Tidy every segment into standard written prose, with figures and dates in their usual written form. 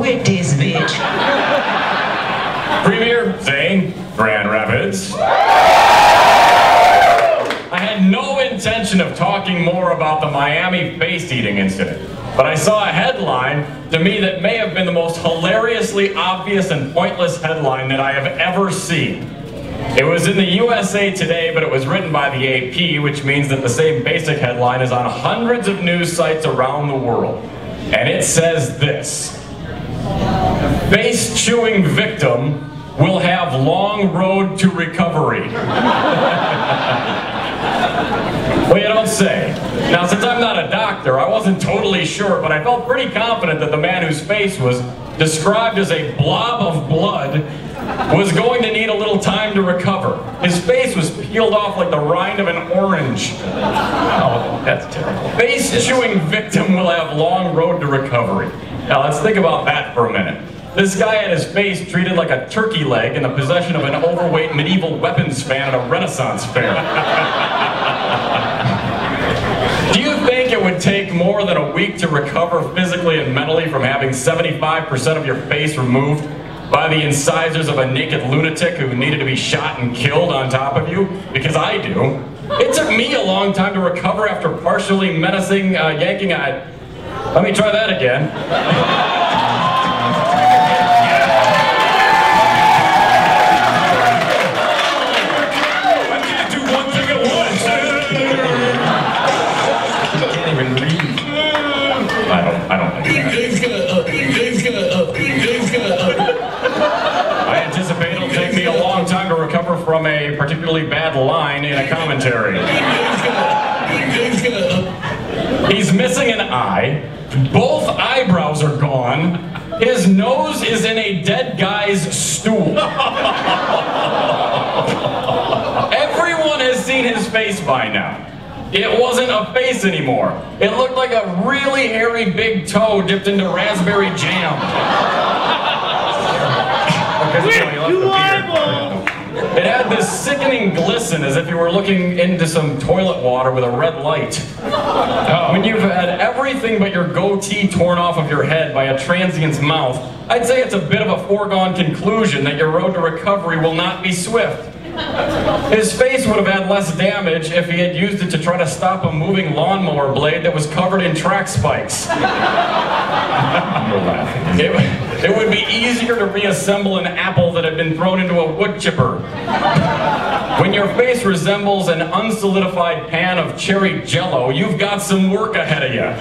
quit this, bitch. Premier Zane, Grand Rapids. I had no intention of talking more about the Miami face-eating incident, but I saw a headline to me that may have been the most hilariously obvious and pointless headline that I have ever seen. It was in the USA Today, but it was written by the AP, which means that the same basic headline is on hundreds of news sites around the world. And it says this: face-chewing victim will have long road to recovery. Well, you don't say. Now, since I'm not a doctor, I wasn't totally sure, but I felt pretty confident that the man whose face was described as a blob of blood was going to need a little time to recover. His face was peeled off like the rind of an orange. Oh, that's terrible. Face-chewing victim will have long road to recovery. Now, let's think about that for a minute. This guy had his face treated like a turkey leg in the possession of an overweight medieval weapons fan at a Renaissance fair. Do you think it would take more than a week to recover physically and mentally from having 75% of your face removed by the incisors of a naked lunatic who needed to be shot and killed on top of you? Because I do. It took me a long time to recover after partially menacing yanking a... Let me try that again. I don't think I anticipate it'll take me a long time to recover from a particularly bad line in a commentary. He's missing an eye. Both eyebrows are gone. His nose is in a dead guy's stool. Everyone has seen his face by now. It wasn't a face anymore. It looked like a really hairy big toe dipped into raspberry jam. It had this sickening glisten as if you were looking into some toilet water with a red light. When you've had everything but your goatee torn off of your head by a transient's mouth, I'd say it's a bit of a foregone conclusion that your road to recovery will not be swift. His face would have had less damage if he had used it to try to stop a moving lawnmower blade that was covered in track spikes. It would be easier to reassemble an apple that had been thrown into a wood chipper. When your face resembles an unsolidified pan of cherry jello, you've got some work ahead of you.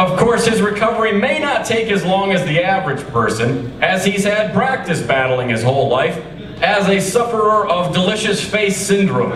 Of course, his recovery may not take as long as the average person, as he's had practice battling his whole life as a sufferer of delicious face syndrome.